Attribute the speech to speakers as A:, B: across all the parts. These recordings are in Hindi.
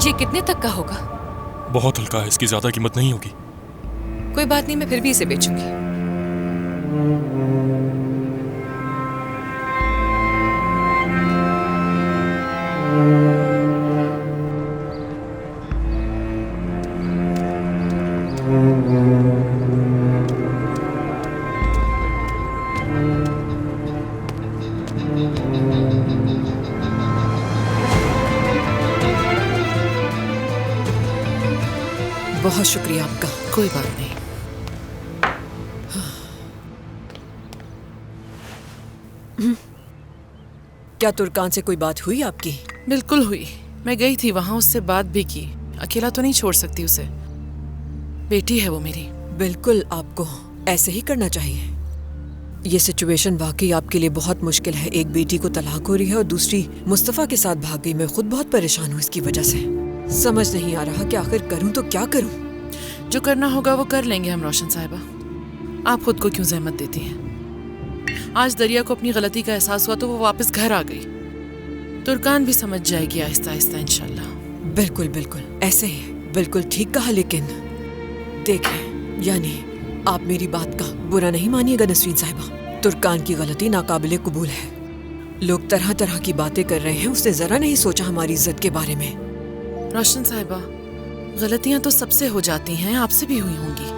A: ये कितने तक का होगा?
B: बहुत हल्का है, इसकी ज्यादा कीमत नहीं होगी।
A: कोई बात नहीं, मैं फिर भी इसे बेचूंगी।
C: बहुत शुक्रिया आपका।
D: कोई बात नहीं।
C: क्या तुर्कान से कोई बात हुई आपकी?
D: बिल्कुल हुई। मैं गई थी वहां, उससे बात भी की। अकेला तो नहीं छोड़ सकती उसे, बेटी है वो मेरी।
C: बिल्कुल, आपको ऐसे ही करना चाहिए। ये सिचुएशन वाकई आपके लिए बहुत मुश्किल है। एक बेटी को तलाक हो रही है और दूसरी मुस्तफा के साथ भाग गई। मैं खुद बहुत परेशान हूँ इसकी वजह से। समझ नहीं आ रहा कि आखिर करूँ तो क्या करूँ।
D: जो करना होगा वो कर लेंगे हम, रोशन साहिबा। आप खुद को क्यों जहमत देती हैं? आज दरिया को अपनी गलती का एहसास हुआ तो वो वापस घर आ गई। तुर्कान भी समझ जाएगी आहिस्ता आहिस्ता इंशाल्लाह।
C: बिल्कुल बिल्कुल ऐसे ही, बिल्कुल ठीक कहा। लेकिन देखें, यानी आप मेरी बात का बुरा नहीं मानिएगा नसरीन साहिबा। तुर्कान की गलती नाकाबिले कबूल है। लोग तरह तरह की बातें कर रहे हैं, उसने जरा नहीं सोचा हमारी इज्जत के बारे में।
D: रोशन साहिबा, गलतियां तो सबसे हो जाती हैं, आपसे भी हुई होंगी।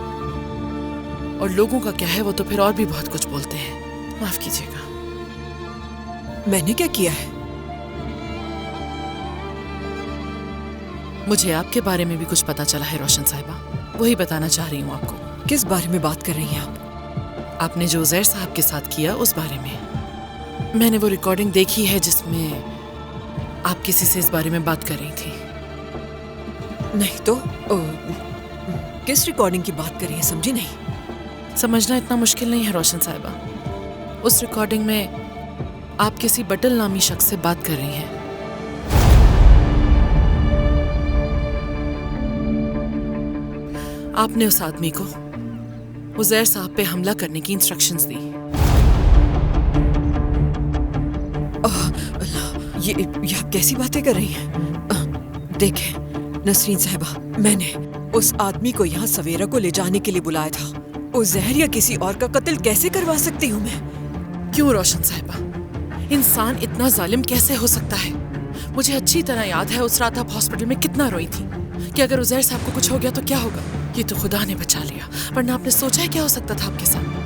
D: और लोगों का क्या है, वो तो फिर और भी बहुत कुछ बोलते हैं। माफ कीजिएगा।
C: मैंने क्या किया है?
D: मुझे आपके बारे में भी कुछ पता चला है रोशन साहिबा, वही बताना चाह रही हूँ आपको।
C: किस बारे में बात कर रही हैं आप?
D: आपने जो उज़ैर साहब के साथ किया उस बारे में। मैंने वो रिकॉर्डिंग देखी है जिसमें आप किसी से इस बारे में बात कर रही थी।
C: नहीं तो किस रिकॉर्डिंग की बात कर रही है, समझी नहीं।
D: समझना इतना मुश्किल नहीं है रोशन साहिबा। उस रिकॉर्डिंग में आप किसी बटल नामी शख्स से बात कर रही हैं। आपने उस आदमी को उज़ैर साहब पे हमला करने की इंस्ट्रक्शंस दी।
C: अल्लाह, ये आप कैसी बातें कर रही हैं? देखें नसरीन साहिबा, मैंने उस आदमी को यहाँ सवेरा को ले जाने के लिए बुलाया था। उज़ैर या किसी और का कत्ल कैसे करवा सकती हूँ मैं?
D: क्यों रोशन साहिबा, इंसान इतना जालिम कैसे हो सकता है? मुझे अच्छी तरह याद है उस रात आप हॉस्पिटल में कितना रोई थी कि अगर उज़ैर साहब को कुछ हो गया तो क्या होगा। ये तो खुदा ने बचा लिया, वरना आपने सोचा है क्या हो सकता था आपके साथ?